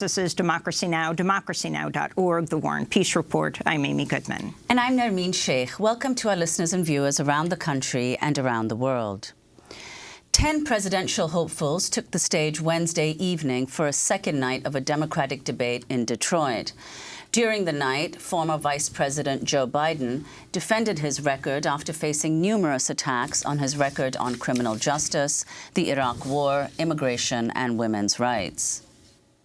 This is Democracy Now!, democracynow.org, The War and Peace Report. I'm Amy Goodman. And I'm Nermeen Sheikh. Welcome to our listeners and viewers around the country and around the world. 10 presidential hopefuls took the stage Wednesday evening for a second night of a Democratic debate in Detroit. During the night, former Vice President Joe Biden defended his record after facing numerous attacks on his record on criminal justice, the Iraq War, immigration, and women's rights.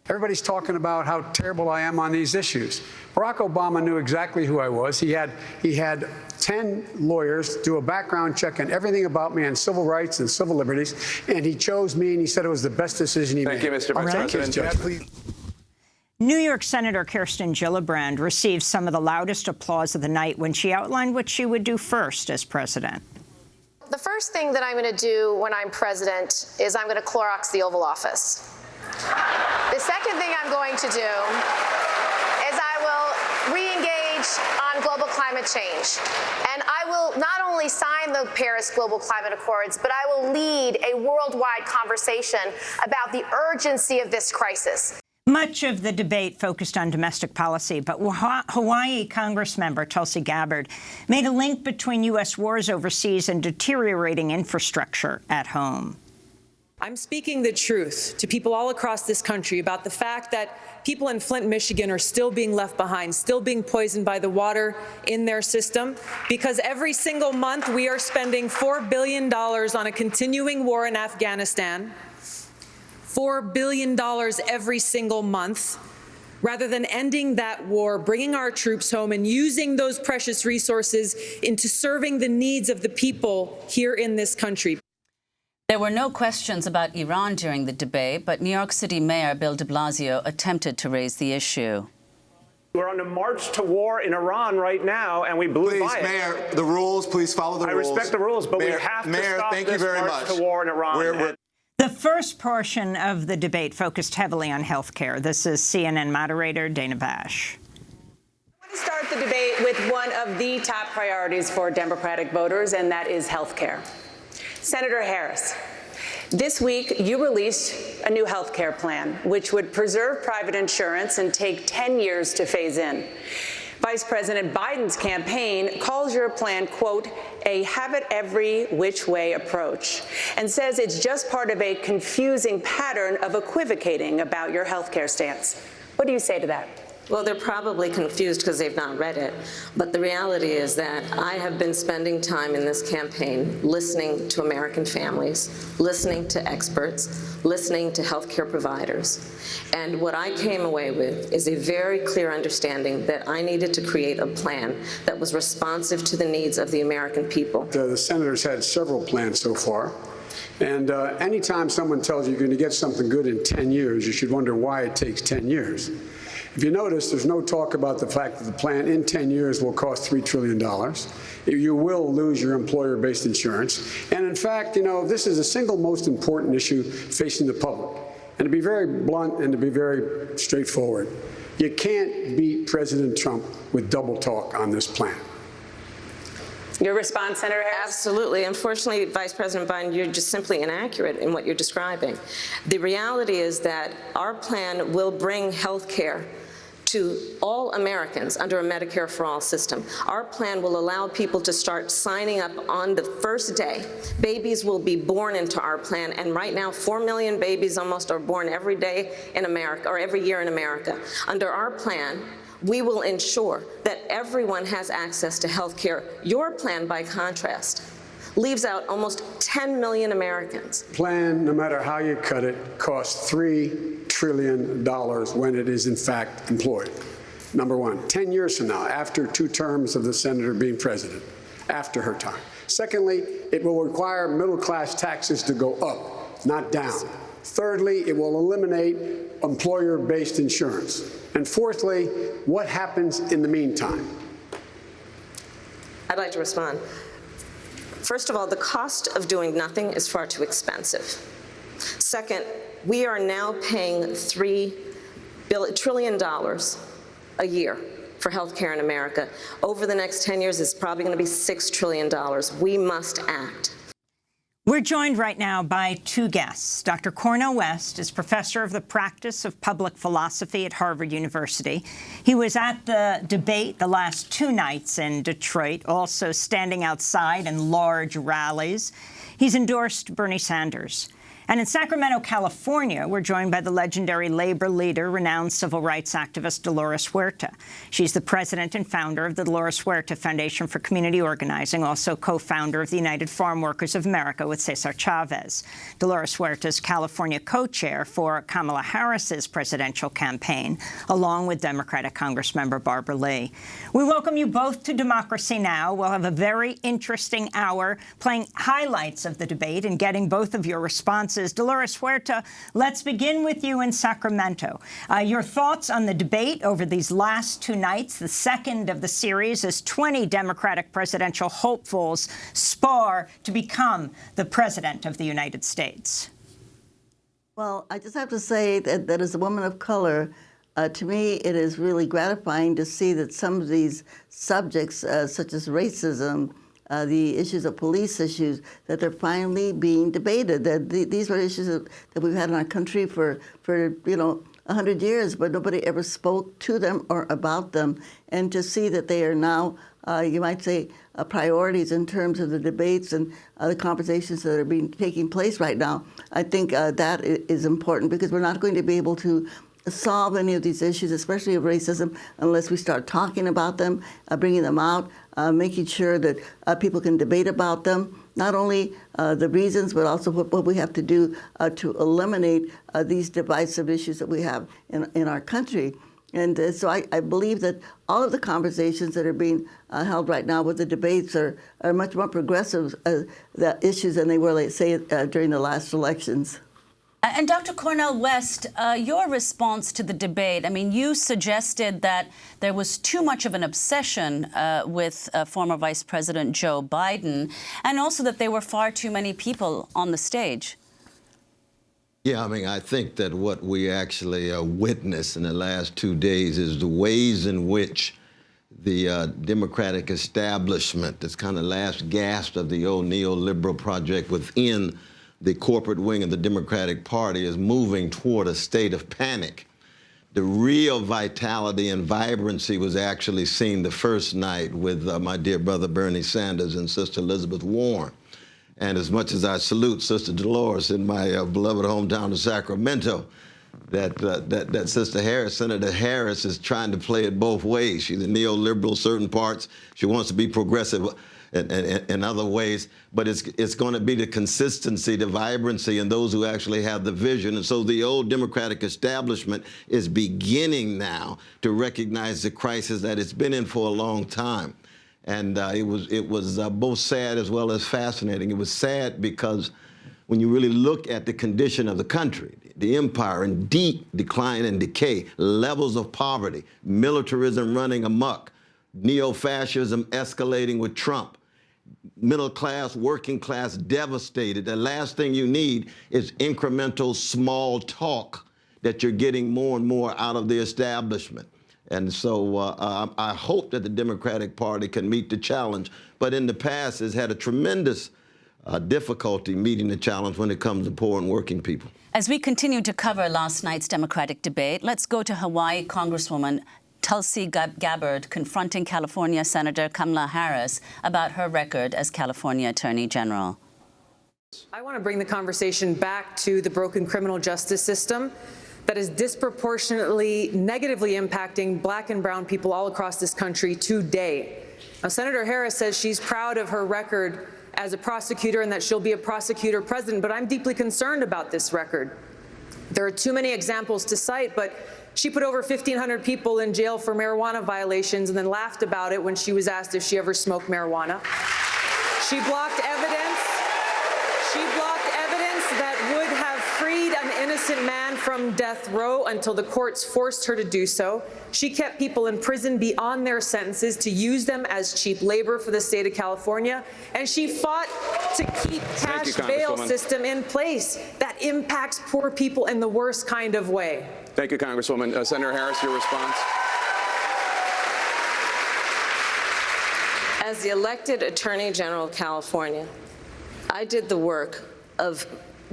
Everybody's talking about how terrible I am on these issues. Barack Obama knew exactly who I was. He had 10 lawyers do a background check on everything about me on civil rights and civil liberties, and he chose me, and he said it was the best decision he made. Thank you, Mr. Vice President. New York Senator Kirsten Gillibrand received some of the loudest applause of the night when she outlined what she would do first as president. The first thing that I'm going to do when I'm president is I'm going to Clorox the Oval Office. The second thing I'm going to do is I will re-engage on global climate change. And I will not only sign the Paris Global Climate Accords, but I will lead a worldwide conversation about the urgency of this crisis. Much of the debate focused on domestic policy, but Hawaii Congressmember Tulsi Gabbard made a link between U.S. wars overseas and deteriorating infrastructure at home. I'm speaking the truth to people all across this country about the fact that people in Flint, Michigan are still being left behind, still being poisoned by the water in their system, because every single month we are spending $4 billion on a continuing war in Afghanistan, $4 billion every single month, rather than ending that war, bringing our troops home and using those precious resources into serving the needs of the people here in this country. There were no questions about Iran during the debate, but New York City Mayor Bill de Blasio attempted to raise the issue. We're on a march to war in Iran right now, and we blew by it. Mayor, the rules. Please follow the rules. I respect the rules, but Mayor, we have to Mayor, stop thank this you very march much. to war in Iran. The first portion of the debate focused heavily on health care. This is CNN moderator Dana Bash. I want to start the debate with one of the top priorities for Democratic voters, and that is health care. Senator Harris, this week you released a new health care plan, which would preserve private insurance and take 10 years to phase in. Vice President Biden's campaign calls your plan, quote, a have-it-every-which-way approach, and says it's just part of a confusing pattern of equivocating about your health care stance. What do you say to that? Well, they're probably confused because they've not read it. But the reality is that I have been spending time in this campaign listening to American families, listening to experts, listening to healthcare providers. And what I came away with is a very clear understanding that I needed to create a plan that was responsive to the needs of the American people. The senators had several plans so far. And anytime someone tells you you're going to get something good in 10 years, you should wonder why it takes 10 years. If you notice, there's no talk about the fact that the plan in 10 years will cost $3 trillion. You will lose your employer-based insurance. And in fact, you know, this is the single most important issue facing the public. And to be very blunt and to be very straightforward, you can't beat President Trump with double talk on this plan. Your response, Senator Harris? Absolutely. Unfortunately, Vice President Biden, you're just simply inaccurate in what you're describing. The reality is that our plan will bring health care to all Americans under a Medicare for All system. Our plan will allow people to start signing up on the first day. Babies will be born into our plan, and right now 4 million babies almost are born every day in America, or every year in America. Under our plan, we will ensure that everyone has access to health care. Your plan, by contrast, leaves out almost 10 million Americans. Plan, no matter how you cut it, costs $3 trillion when it is in fact employed. Number one, 10 years from now, after 2 terms of the senator being president, after her time. Secondly, it will require middle-class taxes to go up, not down. Thirdly, it will eliminate employer-based insurance. And fourthly, what happens in the meantime? I'd like to respond. First of all, the cost of doing nothing is far too expensive. Second, we are now paying $3 trillion a year for health care in America. Over the next 10 years, it's probably going to be $6 trillion. We must act. We're joined right now by two guests. Dr. Cornel West is professor of the practice of public philosophy at Harvard University. He was at the debate the last two nights in Detroit, also standing outside in large rallies. He's endorsed Bernie Sanders. And in Sacramento, California, we're joined by the legendary labor leader, renowned civil rights activist Dolores Huerta. She's the president and founder of the Dolores Huerta Foundation for Community Organizing, also co-founder of the United Farm Workers of America with Cesar Chavez. Dolores Huerta is California co-chair for Kamala Harris's presidential campaign, along with Democratic Congressmember Barbara Lee. We welcome you both to Democracy Now! We'll have a very interesting hour playing highlights of the debate and getting both of your responses. Dolores Huerta, let's begin with you in Sacramento. Your thoughts on the debate over these last two nights, the second of the series, as 20 Democratic presidential hopefuls spar to become the president of the United States. Well, I just have to say that as a woman of color, to me, it is really gratifying to see that some of these subjects, such as racism, the issues of police issues, that they're finally being debated. That these are issues that we've had in our country for 100 years, but nobody ever spoke to them or about them. And to see that they are now, you might say, priorities in terms of the debates and the conversations that are taking place right now, I think that is important, because we're not going to be able to solve any of these issues, especially of racism, unless we start talking about them, bringing them out, making sure that people can debate about them, not only the reasons, but also what we have to do to eliminate these divisive issues that we have in our country. And so I believe that all of the conversations that are being held right now with the debates are much more progressive the issues than they were, let's say, during the last elections. And Dr. Cornel West, your response to the debate, I mean, you suggested that there was too much of an obsession with former Vice President Joe Biden, and also that there were far too many people on the stage. Yeah, I mean, I think that what we actually witnessed in the last 2 days is the ways in which the Democratic establishment, this kind of last gasp of the old neoliberal project within the corporate wing of the Democratic Party, is moving toward a state of panic. The real vitality and vibrancy was actually seen the first night with my dear brother Bernie Sanders and Sister Elizabeth Warren. And as much as I salute Sister Dolores in my beloved hometown of Sacramento, that Sister Harris, Senator Harris, is trying to play it both ways. She's a neoliberal certain parts. She wants to be progressive in other ways, but it's going to be the consistency, the vibrancy, and those who actually have the vision. And so the old Democratic establishment is beginning now to recognize the crisis that it's been in for a long time. And it was both sad as well as fascinating. It was sad because when you really look at the condition of the country, the empire in deep decline and decay, levels of poverty, militarism running amok, neo-fascism escalating with Trump, middle class, working class devastated. The last thing you need is incremental small talk that you're getting more and more out of the establishment. And so I hope that the Democratic Party can meet the challenge, but in the past has had a tremendous difficulty meeting the challenge when it comes to poor and working people. As we continue to cover last night's Democratic debate, let's go to Hawaii Congresswoman Tulsi Gabbard confronting California Senator Kamala Harris about her record as California Attorney General. I want to bring the conversation back to the broken criminal justice system that is disproportionately negatively impacting Black and brown people all across this country today. Now, Senator Harris says she's proud of her record as a prosecutor and that she'll be a prosecutor president, but I'm deeply concerned about this record. There are too many examples to cite, but she put over 1,500 people in jail for marijuana violations and then laughed about it when she was asked if she ever smoked marijuana. She blocked evidence. She blocked evidence that would have freed an innocent man from death row until the courts forced her to do so. She kept people in prison beyond their sentences to use them as cheap labor for the state of California. And she fought to keep cash bail system in place that impacts poor people in the worst kind of way. Thank you, Congresswoman. Senator Harris, your response. As the elected Attorney General of California, I did the work of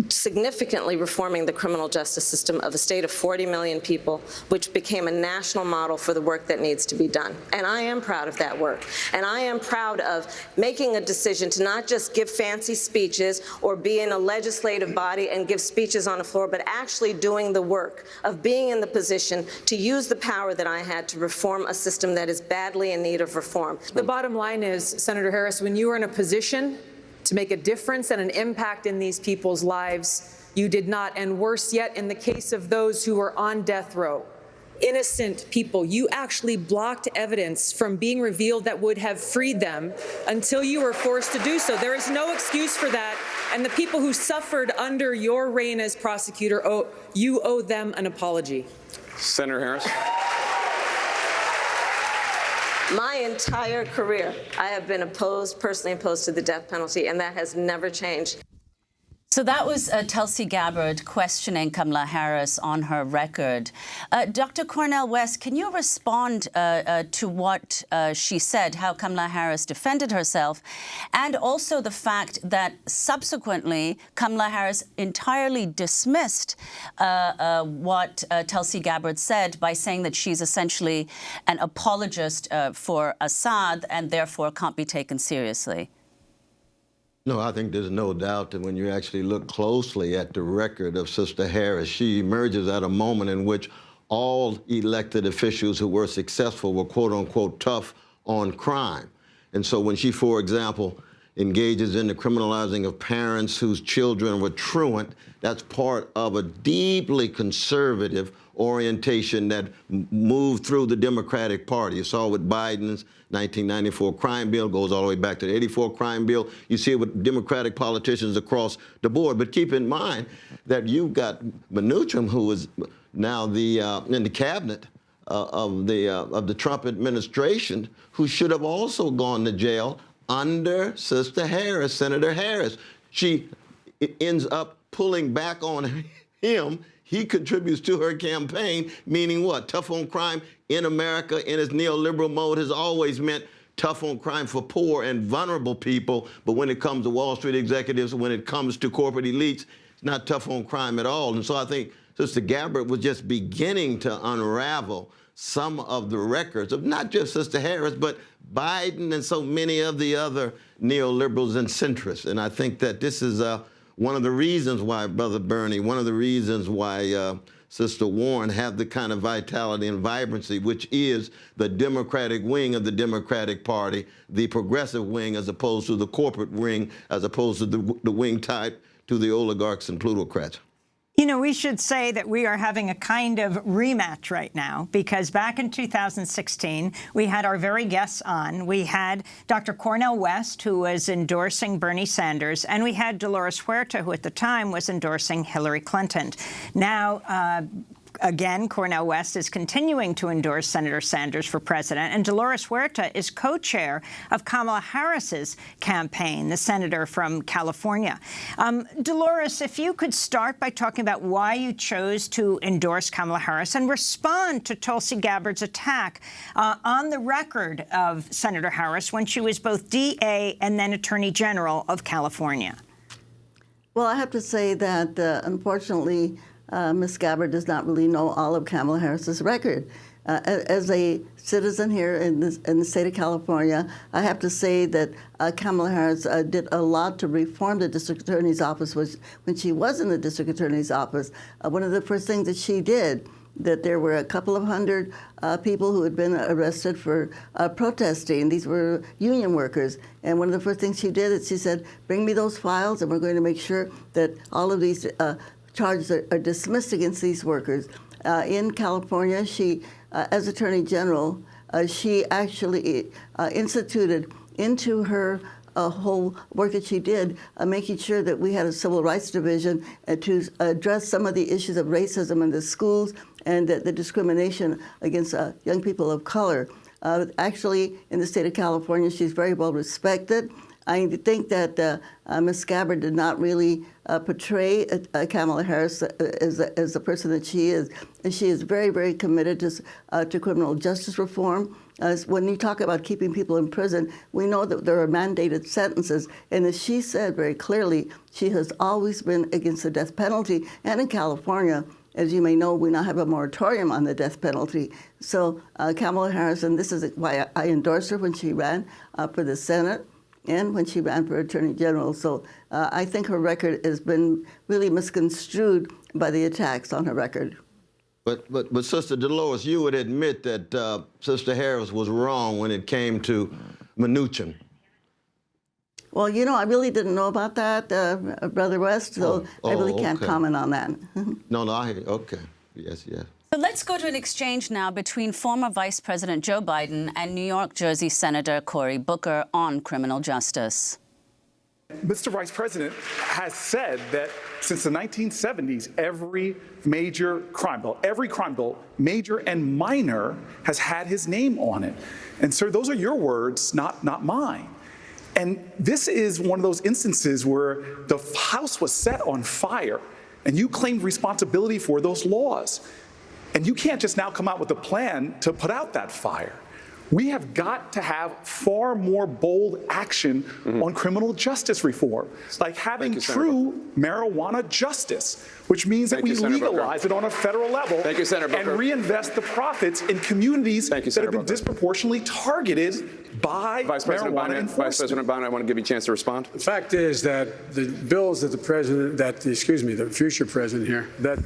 significantly reforming the criminal justice system of a state of 40 million people, which became a national model for the work that needs to be done. And I am proud of that work. And I am proud of making a decision to not just give fancy speeches or be in a legislative body and give speeches on the floor, but actually doing the work of being in the position to use the power that I had to reform a system that is badly in need of reform. The bottom line is, Senator Harris, when you were in a position to make a difference and an impact in these people's lives, you did not. And worse yet, in the case of those who were on death row, innocent people, you actually blocked evidence from being revealed that would have freed them until you were forced to do so. There is no excuse for that. And the people who suffered under your reign as prosecutor, you owe them an apology. Senator Harris. My entire career, I have been personally opposed to the death penalty, and that has never changed. So that was Tulsi Gabbard questioning Kamala Harris on her record. Dr. Cornel West, can you respond to what she said, how Kamala Harris defended herself, and also the fact that subsequently Kamala Harris entirely dismissed what Tulsi Gabbard said by saying that she's essentially an apologist for Assad and therefore can't be taken seriously? No, I think there's no doubt that when you actually look closely at the record of Sister Harris, she emerges at a moment in which all elected officials who were successful were, quote unquote, tough on crime. And so when she, for example, engages in the criminalizing of parents whose children were truant, that's part of a deeply conservative orientation that moved through the Democratic Party. You saw with Biden's 1994 crime bill, goes all the way back to the 84 crime bill. You see it with Democratic politicians across the board. But keep in mind that you've got Mnuchin, who is now in the cabinet of the Trump administration, who should have also gone to jail under Sister Harris, Senator Harris. She ends up pulling back on him. He contributes to her campaign, meaning what? Tough on crime in America in its neoliberal mode has always meant tough on crime for poor and vulnerable people. But when it comes to Wall Street executives, when it comes to corporate elites, it's not tough on crime at all. And so I think Sister Gabbard was just beginning to unravel some of the records of not just Sister Harris, but Biden and so many of the other neoliberals and centrists. And I think that this is one of the reasons why, Brother Bernie, one of the reasons why Sister Warren have the kind of vitality and vibrancy, which is the Democratic wing of the Democratic Party, the progressive wing as opposed to the corporate wing, as opposed to the wing type to the oligarchs and plutocrats. You know, we should say that we are having a kind of rematch right now, because back in 2016, we had our very guests on. We had Dr. Cornel West, who was endorsing Bernie Sanders, and we had Dolores Huerta, who at the time was endorsing Hillary Clinton. Now, again, Cornel West is continuing to endorse Senator Sanders for president, and Dolores Huerta is co-chair of Kamala Harris's campaign, the senator from California. Dolores, if you could start by talking about why you chose to endorse Kamala Harris and respond to Tulsi Gabbard's attack on the record of Senator Harris when she was both DA and then Attorney General of California. Well, I have to say that, unfortunately, Ms. Gabbard does not really know all of Kamala Harris's record. As a citizen here in the state of California, I have to say that Kamala Harris did a lot to reform the district attorney's office. When she was in the district attorney's office, one of the first things that she did, that there were a couple of hundred people who had been arrested for protesting. These were union workers. And one of the first things she did is she said, bring me those files, and we're going to make sure that all of these charges are dismissed against these workers. In California, she, as Attorney General, she actually instituted into her whole work that she did, making sure that we had a civil rights division to address some of the issues of racism in the schools and the discrimination against young people of color. Actually, in the state of California, she's very well respected. I think that Ms. Gabbard did not really portray Kamala Harris as the person that she is. And she is very, very committed to criminal justice reform. When you talk about keeping people in prison, we know that there are mandated sentences. And as she said very clearly, she has always been against the death penalty. And in California, as you may know, we now have a moratorium on the death penalty. So Kamala Harris, and this is why I endorsed her when she ran for the Senate and when she ran for Attorney General. So I think her record has been really misconstrued by the attacks on her record. But Sister Dolores, you would admit that Sister Harris was wrong when it came to Mnuchin. Well, you know, I really didn't know about that, Brother West, so I really can't comment on that. No, I hear you. Okay. Yes. So let's go to an exchange now between former Vice President Joe Biden and New York, Jersey Senator Cory Booker on criminal justice. Mr. Vice President has said that since the 1970s, every major crime bill, major and minor, has had his name on it. And sir, those are your words, not mine. And this is one of those instances where the House was set on fire, and you claimed responsibility for those laws. And you can't just now come out with a plan to put out that fire. We have got to have far more bold action on criminal justice reform, like having true marijuana justice, which means that we legalize it on a federal level and reinvest the profits in communities that have been disproportionately targeted by marijuana enforcement. Vice President Biden, I want to give you a chance to respond. The fact is that the bills that the future president here, that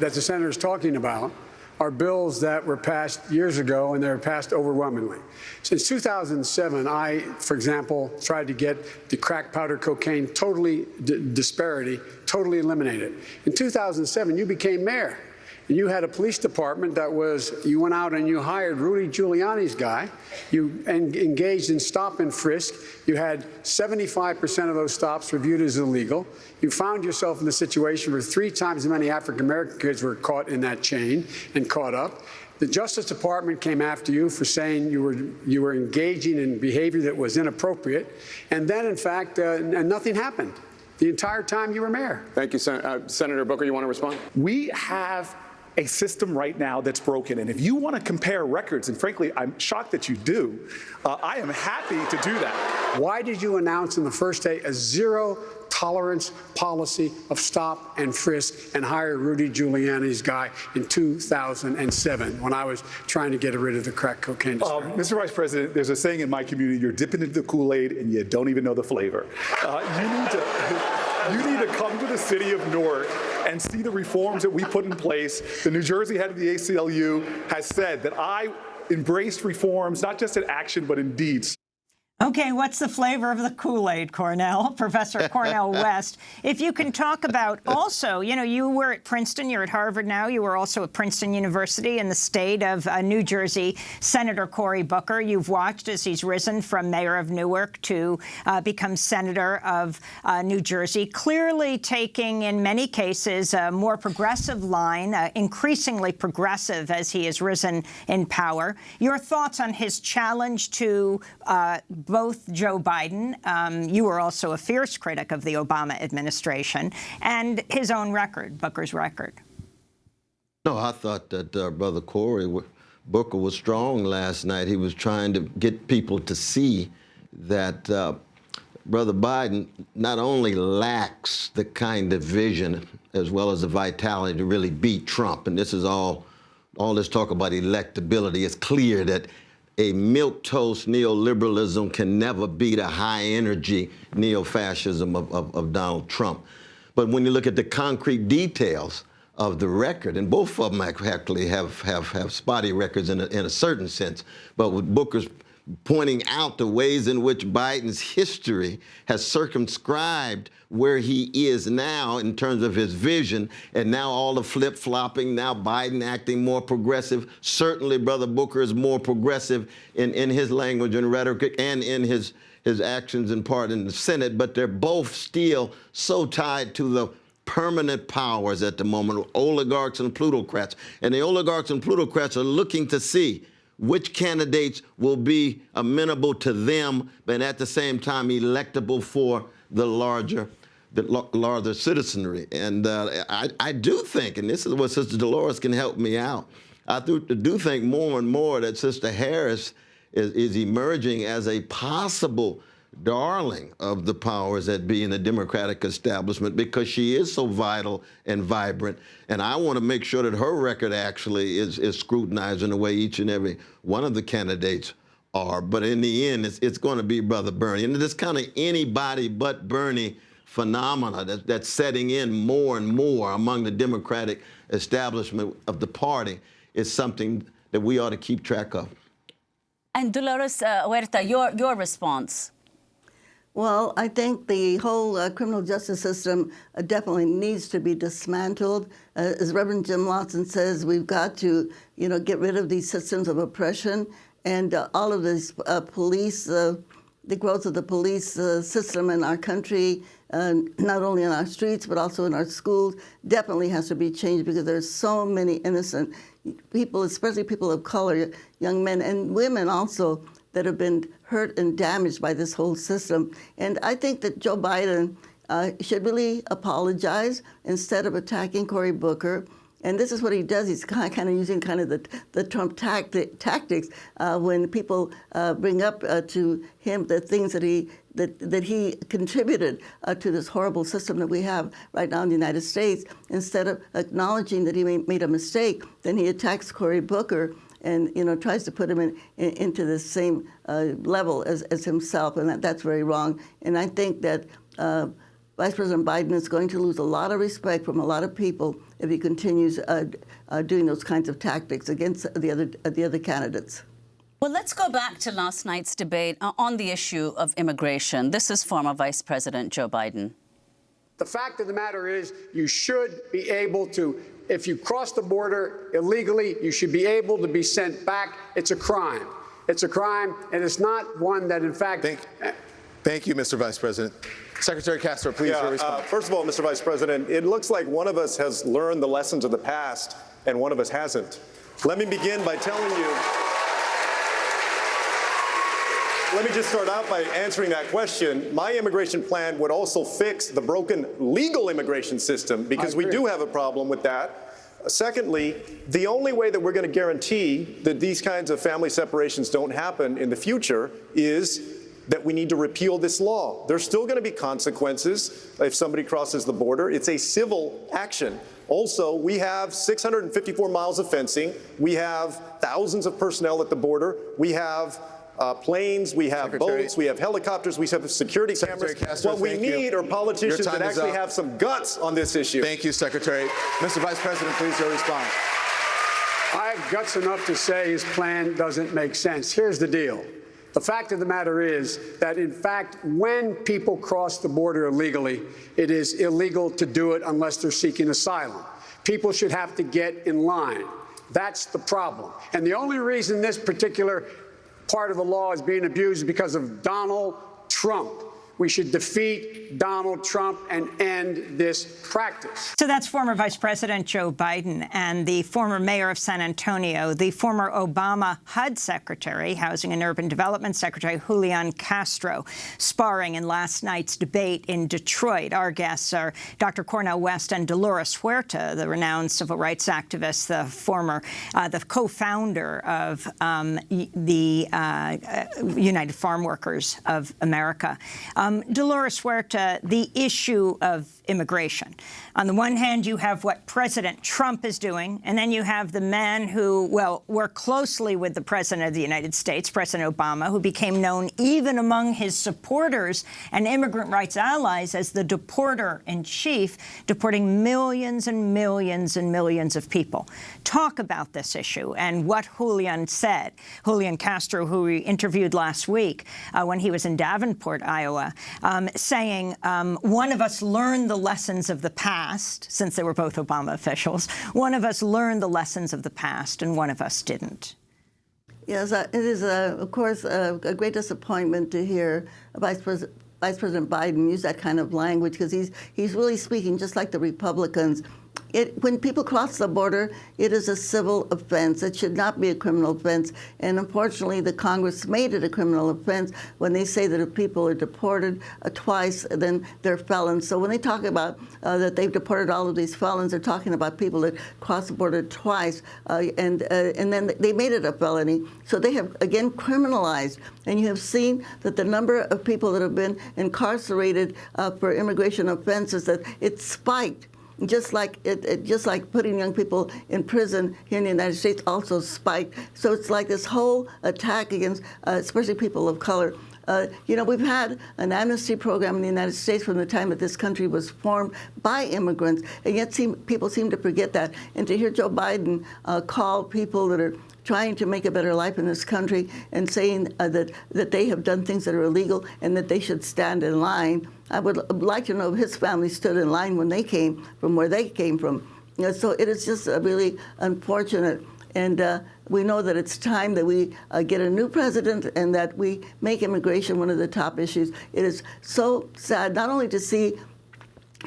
the senator is talking about, are bills that were passed years ago, and they were passed overwhelmingly. Since 2007, I, for example, tried to get the crack powder cocaine disparity totally eliminated. In 2007, you became mayor. And you had a police department you went out and you hired Rudy Giuliani's guy. You engaged in stop and frisk. You had 75% of those stops reviewed as illegal. You found yourself in a situation where 3 times as many African-American kids were caught in that chain and caught up. The Justice Department came after you for saying you were engaging in behavior that was inappropriate. And then, in fact, nothing happened the entire time you were mayor. Thank you, Senator Booker. You want to respond? We have a system right now that's broken. And if you want to compare records, and frankly, I'm shocked that you do, I am happy to do that. Why did you announce on the first day a zero-tolerance policy of stop and frisk and hire Rudy Giuliani's guy in 2007 when I was trying to get rid of the crack cocaine? Mr. Vice President, there's a saying in my community, you're dipping into the Kool-Aid and you don't even know the flavor. You need to come to the city of Newark and see the reforms that we put in place. The New Jersey head of the ACLU has said that I embraced reforms, not just in action, but in deeds. Okay, what's the flavor of the Kool-Aid, Cornel? Professor Cornel West. If you can talk about also, you know, you were at Princeton, you're at Harvard now, you were also at Princeton University in the state of New Jersey. Senator Cory Booker, you've watched as he's risen from mayor of Newark to become senator of New Jersey, clearly taking, in many cases, a more progressive line, increasingly progressive as he has risen in power. Your thoughts on his challenge to both Joe Biden, you were also a fierce critic of the Obama administration, and his own record, Booker's record. No, I thought that Brother Cory Booker was strong last night. He was trying to get people to see that Brother Biden not only lacks the kind of vision as well as the vitality to really beat Trump, and this is all this talk about electability. It's clear that a milquetoast neoliberalism can never beat a high-energy neo-fascism of Donald Trump. But when you look at the concrete details of the record, and both of them actually have spotty records in a certain sense, but with Booker's pointing out the ways in which Biden's history has circumscribed where he is now in terms of his vision, and now all the flip-flopping, now Biden acting more progressive. Certainly, Brother Booker is more progressive in his language and rhetoric and in his actions in part in the Senate, but they're both still so tied to the permanent powers at the moment, oligarchs and plutocrats. And the oligarchs and plutocrats are looking to see which candidates will be amenable to them, but at the same time electable for the larger citizenry. And I do think, and this is where Sister Dolores can help me out, I do think more and more that Sister Harris is emerging as a possible darling of the powers that be in the Democratic establishment, because she is so vital and vibrant. And I want to make sure that her record actually is scrutinized in the way each and every one of the candidates are. But in the end, it's going to be Brother Bernie. And this kind of anybody but Bernie phenomena that's setting in more and more among the Democratic establishment of the party is something that we ought to keep track of. And Dolores Huerta, your response. Well, I think the whole criminal justice system definitely needs to be dismantled. As Reverend Jim Lawson says, we've got to, get rid of these systems of oppression and all of this police, the growth of the police system in our country, not only in our streets but also in our schools, definitely has to be changed, because there's so many innocent people, especially people of color, young men and women also, that have been hurt and damaged by this whole system. And I think that Joe Biden should really apologize instead of attacking Cory Booker. And this is what he does. He's kind of using the Trump tactics when people bring up to him the things that he contributed to this horrible system that we have right now in the United States. Instead of acknowledging that he made a mistake, then he attacks Cory Booker and tries to put him into the same level as himself, and that's very wrong. And I think that Vice President Biden is going to lose a lot of respect from a lot of people if he continues doing those kinds of tactics against the other candidates. Well, let's go back to last night's debate on the issue of immigration. This is former Vice President Joe Biden. The fact of the matter is, you should be able to, if you cross the border illegally, you should be able to be sent back. It's a crime. It's a crime, and it's not one that, in fact... Thank you, Mr. Vice President. Secretary Castro, please, your response. First of all, Mr. Vice President, it looks like one of us has learned the lessons of the past and one of us hasn't. Let me begin by telling you... Let me just start out by answering that question. My immigration plan would also fix the broken legal immigration system, because we do have a problem with that. Secondly, the only way that we're going to guarantee that these kinds of family separations don't happen in the future is that we need to repeal this law. There's still going to be consequences if somebody crosses the border. It's a civil action. Also, we have 654 miles of fencing. We have thousands of personnel at the border. We have planes, we have boats, we have helicopters, we have security cameras. Castro, what we need are politicians that actually have some guts on this issue. Thank you, Secretary. Mr. Vice President, please, your response. I have guts enough to say his plan doesn't make sense. Here's the deal. The fact of the matter is that, in fact, when people cross the border illegally, it is illegal to do it unless they're seeking asylum. People should have to get in line. That's the problem. And the only reason this particular part of the law is being abused because of Donald Trump. We should defeat Donald Trump and end this practice. So that's former Vice President Joe Biden and the former mayor of San Antonio, the former Obama HUD Secretary, Housing and Urban Development Secretary Julian Castro, sparring in last night's debate in Detroit. Our guests are Dr. Cornel West and Dolores Huerta, the renowned civil rights activist, the co-founder of the United Farm Workers of America. Dolores Huerta, the issue of immigration. On the one hand, you have what President Trump is doing, and then you have the man who, well, worked closely with the President of the United States, President Obama, who became known even among his supporters and immigrant rights allies as the deporter-in-chief, deporting millions and millions and millions of people. Talk about this issue and what Julian said. Julian Castro, who we interviewed last week when he was in Davenport, Iowa, saying one of us learned the lessons of the past, since they were both Obama officials. One of us learned the lessons of the past, and one of us didn't. Yes, it is, of course, a great disappointment to hear Vice President Biden use that kind of language, because he's really speaking just like the Republicans when people cross the border, it is a civil offense. It should not be a criminal offense. And unfortunately, the Congress made it a criminal offense when they say that if people are deported twice, then they're felons. So when they talk about that they've deported all of these felons, they're talking about people that cross the border twice, and then they made it a felony. So they have, again, criminalized. And you have seen that the number of people that have been incarcerated for immigration offenses, that it's spiked. Just like putting young people in prison here in the United States also spiked. So it's like this whole attack against, especially people of color. We've had an amnesty program in the United States from the time that this country was formed by immigrants, and yet people seem to forget that. And to hear Joe Biden call people that are trying to make a better life in this country and saying that they have done things that are illegal and that they should stand in line. I would like to know if his family stood in line when they came from where they came from. So it is just really unfortunate. And we know that it's time that we get a new president and that we make immigration one of the top issues. It is so sad not only to see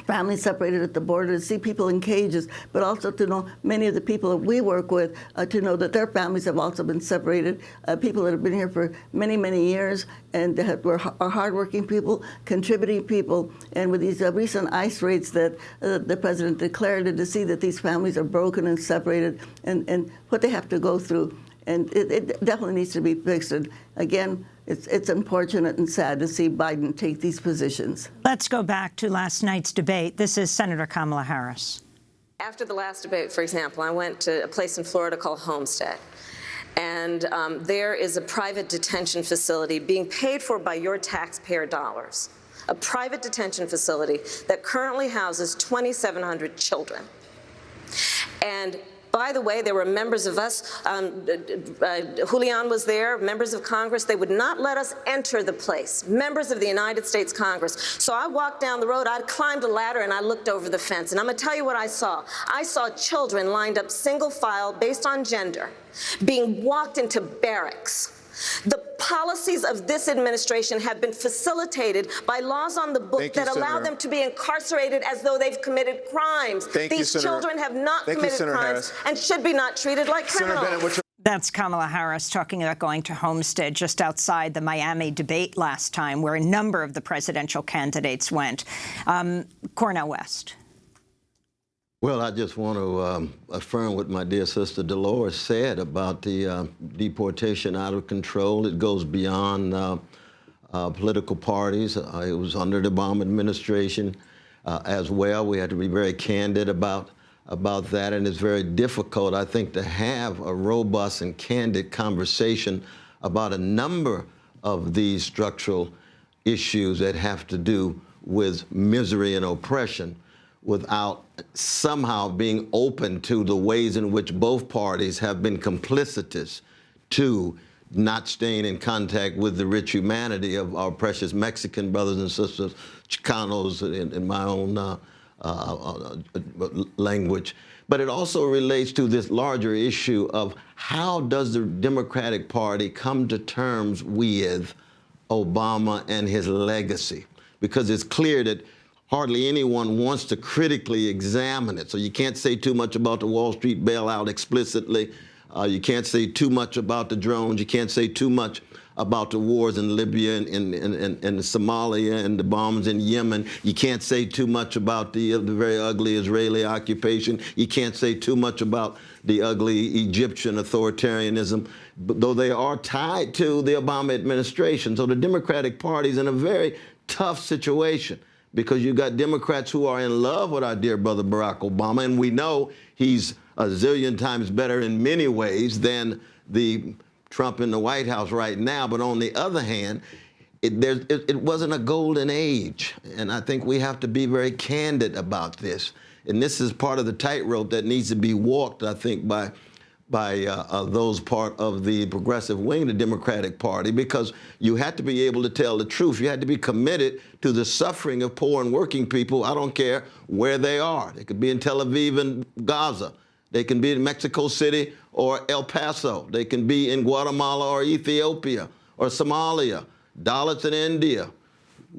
families separated at the border, to see people in cages, but also to know many of the people that we work with, to know that their families have also been separated, people that have been here for many, many years and are hardworking people, contributing people. And with these recent ICE raids that the president declared, and to see that these families are broken and separated and what they have to go through. And it definitely needs to be fixed. And again, it's unfortunate and sad to see Biden take these positions. Let's go back to last night's debate. This is Senator Kamala Harris. After the last debate, for example, I went to a place in Florida called Homestead. And there is a private detention facility being paid for by your taxpayer dollars. A private detention facility that currently houses 2,700 children. And by the way, there were members of us, Julian was there, members of Congress. They would not let us enter the place, members of the United States Congress. So I walked down the road, I climbed a ladder, and I looked over the fence. And I'm going to tell you what I saw. I saw children lined up single file based on gender, being walked into barracks. The policies of this administration have been facilitated by laws on the book that allow them to be incarcerated as though they've committed crimes. These children have not committed crimes and should be not treated like criminals. That's Kamala Harris talking about going to Homestead just outside the Miami debate last time, where a number of the presidential candidates went. Cornel West. Well, I just want to affirm what my dear sister Dolores said about the deportation out of control. It goes beyond political parties. It was under the Obama administration as well. We had to be very candid about that, and it's very difficult, I think, to have a robust and candid conversation about a number of these structural issues that have to do with misery and oppression without somehow being open to the ways in which both parties have been complicitous to not staying in contact with the rich humanity of our precious Mexican brothers and sisters, Chicanos in my own language. But it also relates to this larger issue of how does the Democratic Party come to terms with Obama and his legacy? Because it's clear that hardly anyone wants to critically examine it. So you can't say too much about the Wall Street bailout explicitly. You can't say too much about the drones. You can't say too much about the wars in Libya and Somalia and the bombs in Yemen. You can't say too much about the very ugly Israeli occupation. You can't say too much about the ugly Egyptian authoritarianism, though they are tied to the Obama administration. So the Democratic Party is in a very tough situation, because you got Democrats who are in love with our dear brother Barack Obama, and we know he's a zillion times better in many ways than the Trump in the White House right now. But on the other hand, it wasn't a golden age, and I think we have to be very candid about this. And this is part of the tightrope that needs to be walked, I think, by those part of the progressive wing of the Democratic Party, because you had to be able to tell the truth. You had to be committed to the suffering of poor and working people. I don't care where they are. They could be in Tel Aviv and Gaza. They can be in Mexico City or El Paso. They can be in Guatemala or Ethiopia or Somalia, Dalits in India,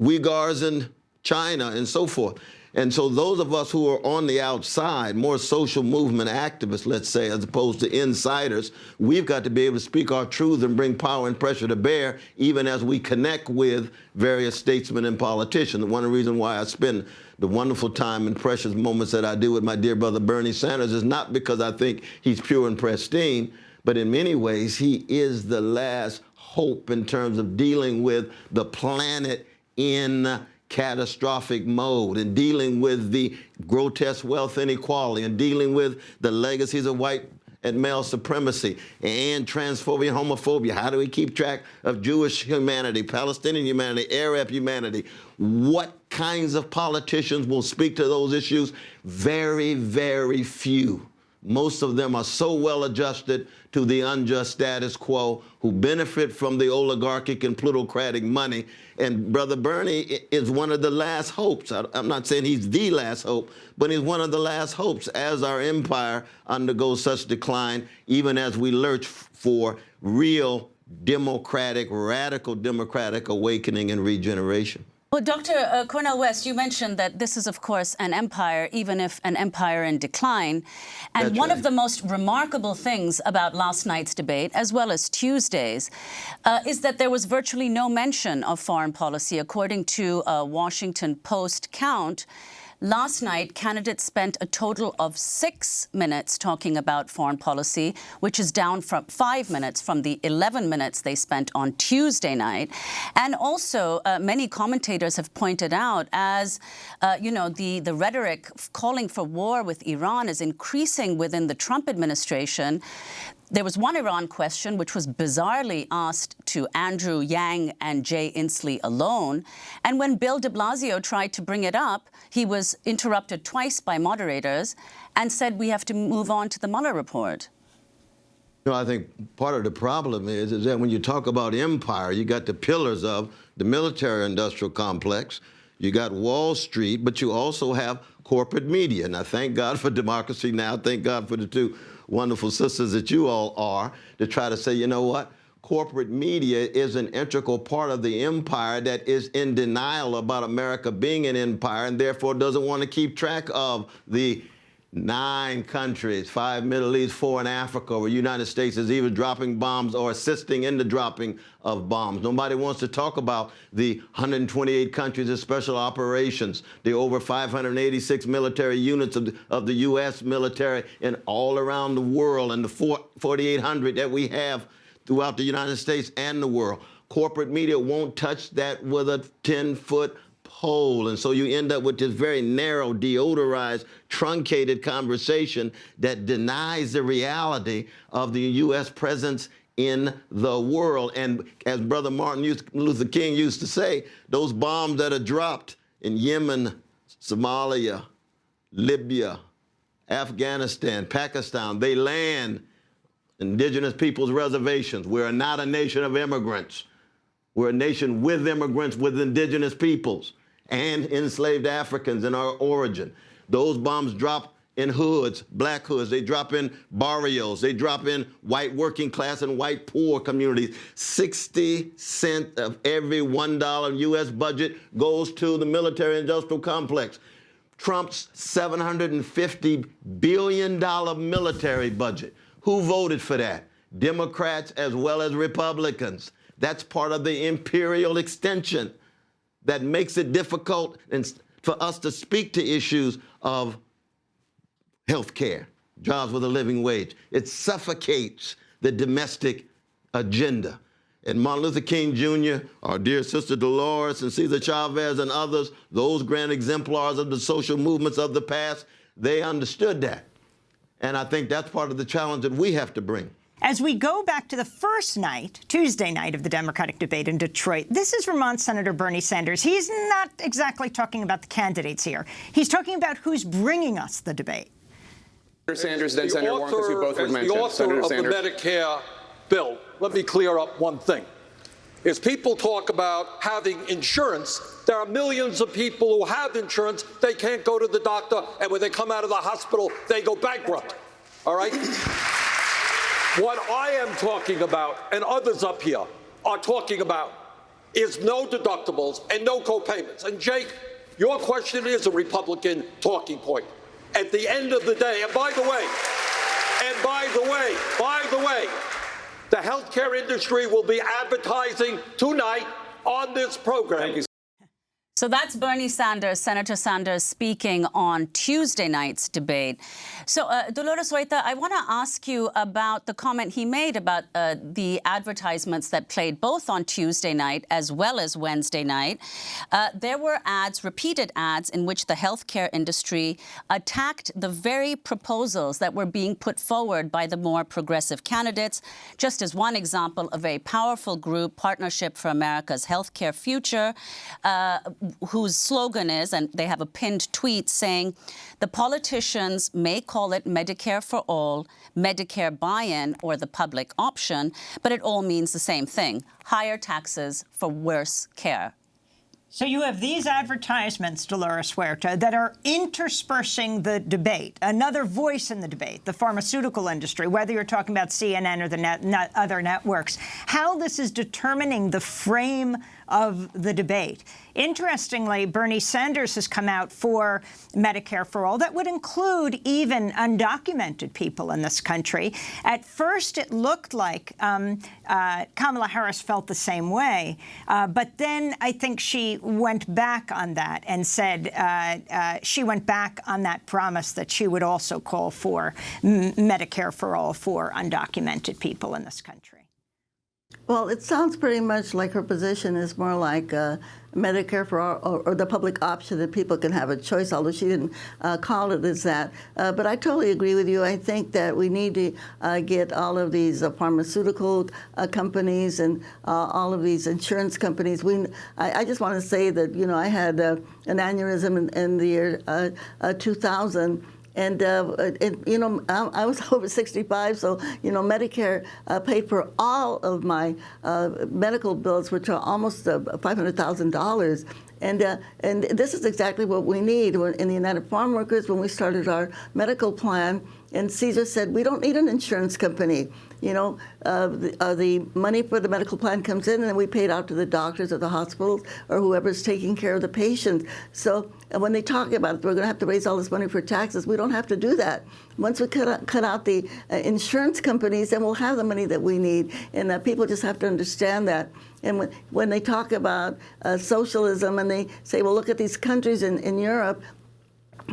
Uyghurs in China, and so forth. And so those of us who are on the outside, more social movement activists, let's say, as opposed to insiders, we've got to be able to speak our truth and bring power and pressure to bear, even as we connect with various statesmen and politicians. One of the reasons why I spend the wonderful time and precious moments that I do with my dear brother Bernie Sanders is not because I think he's pure and pristine, but in many ways he is the last hope in terms of dealing with the planet in catastrophic mode and dealing with the grotesque wealth inequality and dealing with the legacies of white and male supremacy and transphobia and homophobia. How do we keep track of Jewish humanity, Palestinian humanity, Arab humanity? What kinds of politicians will speak to those issues? Very, very few. Most of them are so well adjusted to the unjust status quo, who benefit from the oligarchic and plutocratic money. And Brother Bernie is one of the last hopes. I'm not saying he's the last hope, but he's one of the last hopes as our empire undergoes such decline, even as we lurch for real democratic, radical democratic awakening and regeneration. Well, Dr. Cornel West, you mentioned that this is, of course, an empire, even if an empire in decline. And That's one right. of the most remarkable things about last night's debate, as well as Tuesday's, is that there was virtually no mention of foreign policy. According to a Washington Post count, last night, candidates spent a total of 6 minutes talking about foreign policy, which is down from 5 minutes from the 11 minutes they spent on Tuesday night. And also, many commentators have pointed out, as the rhetoric calling for war with Iran is increasing within the Trump administration. There was one Iran question which was bizarrely asked to Andrew Yang and Jay Inslee alone. And when Bill de Blasio tried to bring it up, he was interrupted twice by moderators and said we have to move on to the Mueller report. I think part of the problem is that when you talk about empire, you got the pillars of the military-industrial complex, you got Wall Street, but you also have corporate media. Now, thank God for democracy now. Thank God for the two wonderful sisters that you all are, to try to say, you know what? Corporate media is an integral part of the empire that is in denial about America being an empire and therefore doesn't want to keep track of the 9 countries, 5 Middle East, 4 in Africa, where the United States is either dropping bombs or assisting in the dropping of bombs. Nobody wants to talk about the 128 countries of special operations, the over 586 military units of the U.S. military and all around the world, and the 4,800 that we have throughout the United States and the world. Corporate media won't touch that with a 10-foot pole. And so you end up with this very narrow, deodorized, truncated conversation that denies the reality of the U.S. presence in the world. And as Brother Martin Luther King used to say, those bombs that are dropped in Yemen, Somalia, Libya, Afghanistan, Pakistan, they land indigenous peoples' reservations. We're not a nation of immigrants. We're a nation with immigrants, with indigenous peoples and enslaved Africans in our origin. Those bombs drop in hoods, black hoods. They drop in barrios. They drop in white working class and white poor communities. 60 cents of every $1 U.S. budget goes to the military-industrial complex. Trump's $750 billion military budget. Who voted for that? Democrats as well as Republicans. That's part of the imperial extension that makes it difficult for us to speak to issues of health care, jobs with a living wage. It suffocates the domestic agenda. And Martin Luther King Jr., our dear sister Dolores and Cesar Chavez and others, those grand exemplars of the social movements of the past, they understood that. And I think that's part of the challenge that we have to bring. As we go back to the first night, Tuesday night of the Democratic debate in Detroit, this is Vermont Senator Bernie Sanders. He's not exactly talking about the candidates here. He's talking about who's bringing us the debate. Senator Sanders, then Senator Warren, because we both were mentioned. The author of the Medicare bill, let me clear up one thing. As people talk about having insurance, there are millions of people who have insurance. They can't go to the doctor, and when they come out of the hospital, they go bankrupt. All right? What I am talking about, and others up here are talking about, is no deductibles and no co-payments. And Jake, Your question is a Republican talking point. At the end of the day, and by the way, the healthcare industry will be advertising tonight on this program. Thank you. So that's Bernie Sanders, Senator Sanders, speaking on Tuesday night's debate. So, Dolores Huerta, I want to ask you about the comment he made about the advertisements that played both on Tuesday night as well as Wednesday night. There were ads, repeated ads, in which the healthcare industry attacked the very proposals that were being put forward by the more progressive candidates. Just as one example, a very powerful group, Partnership for America's Healthcare Future, whose slogan is, and they have a pinned tweet saying, the politicians may call it Medicare for all, Medicare buy-in, or the public option, but it all means the same thing, higher taxes for worse care. So you have these advertisements, Dolores Huerta, that are interspersing the debate, another voice in the debate, the pharmaceutical industry, whether you're talking about CNN or the other networks, how this is determining the frame of the debate. Interestingly, Bernie Sanders has come out for Medicare for all. That would include even undocumented people in this country. At first, it looked like Kamala Harris felt the same way. But then I think she went back on that and said she went back on that promise that she would also call for Medicare for all for undocumented people in this country. Well, it sounds pretty much like her position is more like Medicare for all, or the public option that people can have a choice, although she didn't call it as that. But I totally agree with you. I think that we need to get all of these pharmaceutical companies and all of these insurance companies. I just want to say that, you know, I had an aneurysm in the year 2000. And, you know, I was over 65, so, you know, Medicare paid for all of my medical bills, which are almost $500,000. And this is exactly what we need. In the United Farm Workers, when we started our medical plan, and Caesar said, we don't need an insurance company. You know, the money for the medical plan comes in, and then we pay it out to the doctors or the hospitals or whoever's taking care of the patient. So when they talk about it, we're going to have to raise all this money for taxes. We don't have to do that. Once we cut out the insurance companies, then we'll have the money that we need. And people just have to understand that. And when they talk about socialism and they say, well, look at these countries in Europe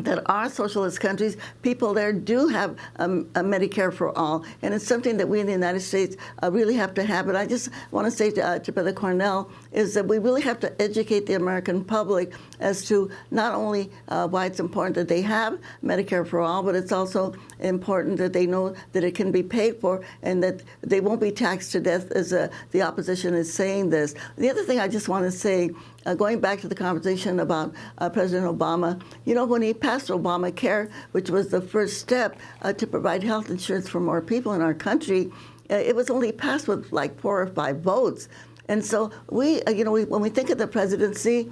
that are socialist countries, people there do have a Medicare for all. And it's something that we in the United States really have to have. But I just want to say to Brother Cornel is that we really have to educate the American public as to not only why it's important that they have Medicare for all, but it's also important that they know that it can be paid for and that they won't be taxed to death as the opposition is saying this. The other thing I just want to say, going back to the conversation about President Obama, you know, when he passed Obamacare, which was the first step to provide health insurance for more people in our country, it was only passed with like 4 or 5 votes. And so when we think of the presidency,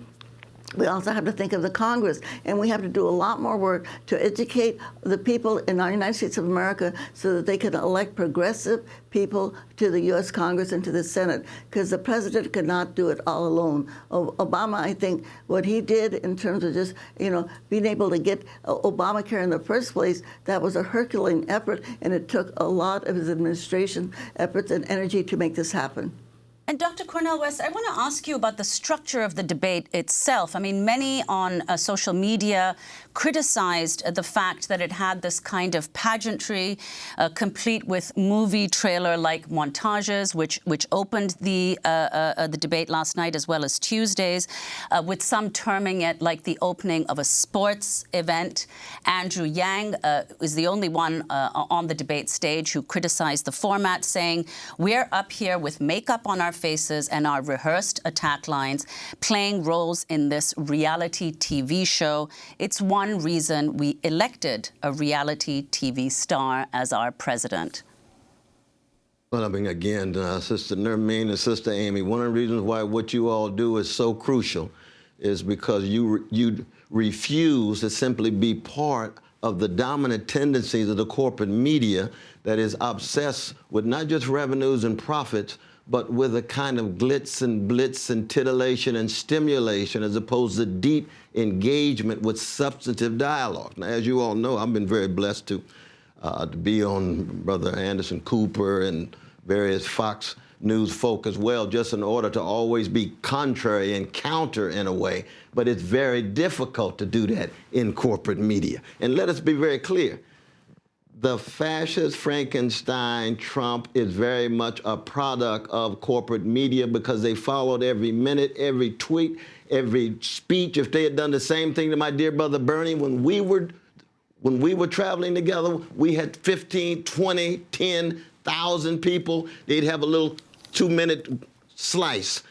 we also have to think of the Congress, and we have to do a lot more work to educate the people in our United States of America so that they can elect progressive people to the U.S. Congress and to the Senate, because the president could not do it all alone. Obama, I think, what he did in terms of just, you know, being able to get Obamacare in the first place, that was a Herculean effort, and it took a lot of his administration efforts and energy to make this happen. And Dr. Cornel West, I want to ask you about the structure of the debate itself. I mean, many on social media criticized the fact that it had this kind of pageantry, complete with movie trailer-like montages, which opened the debate last night as well as Tuesdays, with some terming it like the opening of a sports event. Andrew Yang is the only one on the debate stage who criticized the format, saying, we're up here with makeup on our faces and our rehearsed attack lines, playing roles in this reality TV show. It's one reason we elected a reality TV star as our president. Well, I mean, again, Sister Nermeen and Sister Amy, one of the reasons why what you all do is so crucial is because you refuse to simply be part of the dominant tendencies of the corporate media that is obsessed with not just revenues and profits, but with a kind of glitz and blitz and titillation and stimulation as opposed to deep engagement with substantive dialogue. Now, as you all know, I've been very blessed to be on Brother Anderson Cooper and various Fox News folk as well, just in order to always be contrary and counter in a way. But it's very difficult to do that in corporate media. And let us be very clear. The fascist Frankenstein Trump is very much a product of corporate media because they followed every minute, every tweet, every speech. If they had done the same thing to my dear brother Bernie when we were traveling together, we had 15, 20, 10,000 people. They'd have a little 2-minute slice.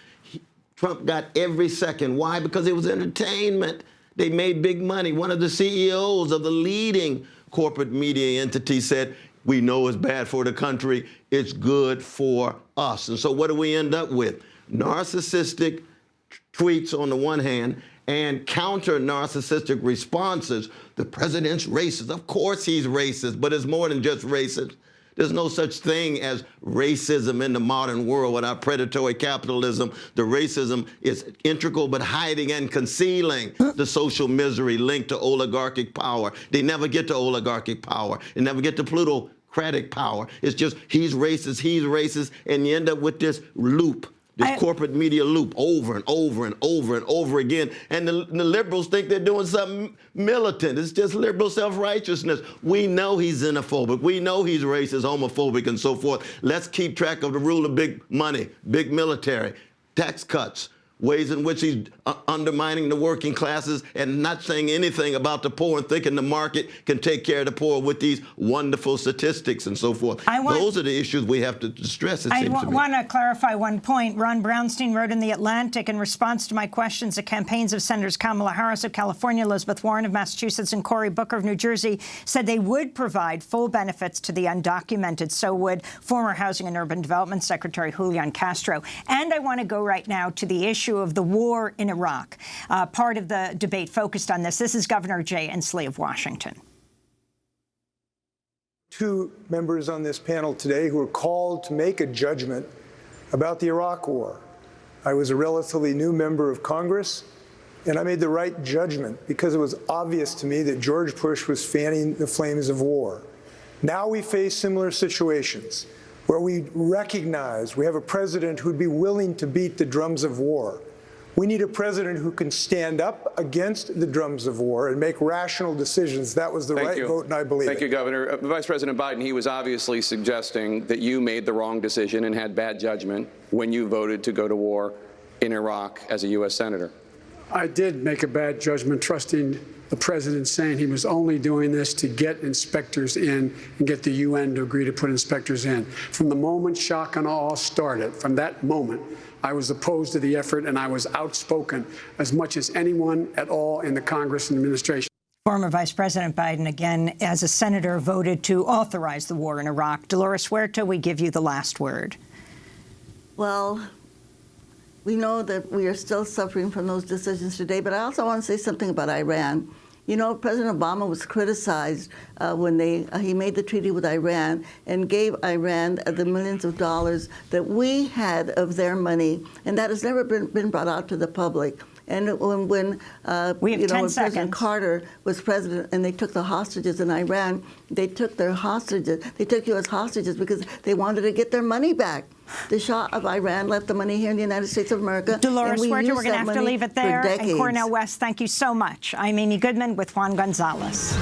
Trump got every second. Why? Because it was entertainment. They made big money. One of the CEOs of the leading corporate media entity said, we know it's bad for the country, it's good for us. And so what do we end up with? Narcissistic tweets on the one hand and counter-narcissistic responses. The president's racist. Of course he's racist, but it's more than just racist. There's no such thing as racism in the modern world without predatory capitalism. The racism is integral but hiding and concealing the social misery linked to oligarchic power. They never get to oligarchic power. They never get to plutocratic power. It's just he's racist, and you end up with this loop. This corporate media loop over and over and over and over again. And the liberals think they're doing something militant. It's just liberal self-righteousness. We know he's xenophobic. We know he's racist, homophobic, and so forth. Let's keep track of the rule of big money, big military, tax cuts, ways in which he's undermining the working classes and not saying anything about the poor and thinking the market can take care of the poor with these wonderful statistics and so forth. Those are the issues we have to stress, it seems to me. I want to clarify one point. Ron Brownstein wrote in The Atlantic in response to my questions, the campaigns of Senators Kamala Harris of California, Elizabeth Warren of Massachusetts, and Cory Booker of New Jersey said they would provide full benefits to the undocumented. So would former Housing and Urban Development Secretary Julian Castro. And I want to go right now to the issue of the war in Iraq. Part of the debate focused on this. This is Governor Jay Inslee of Washington. Two members on this panel today who are called to make a judgment about the Iraq war. I was a relatively new member of Congress, and I made the right judgment because it was obvious to me that George Bush was fanning the flames of war. Now we face similar situations where we recognize we have a president who'd be willing to beat the drums of war. We need a president who can stand up against the drums of war and make rational decisions. That was the right vote, and I believe it. Thank you, Governor. Vice President Biden, he was obviously suggesting that you made the wrong decision and had bad judgment when you voted to go to war in Iraq as a U.S. Senator. I did make a bad judgment trusting the president saying he was only doing this to get inspectors in and get the UN to agree to put inspectors in. From the moment shock and awe started, from that moment, I was opposed to the effort, and I was outspoken as much as anyone at all in the Congress and administration. Former Vice President Biden, again, as a senator, voted to authorize the war in Iraq. Dolores Huerta, we give you the last word. Well, we know that we are still suffering from those decisions today, but I also want to say something about Iran. You know, President Obama was criticized when he made the treaty with Iran and gave Iran the millions of dollars that we had of their money, and that has never been brought out to the public. And when President Carter was president and they took the hostages in Iran, they took their hostages, they took U.S. hostages because they wanted to get their money back. The Shah of Iran left the money here in the United States of America. Dolores Huerta, we're going to have to leave it there. And Cornel West, thank you so much. I'm Amy Goodman with Juan Gonzalez.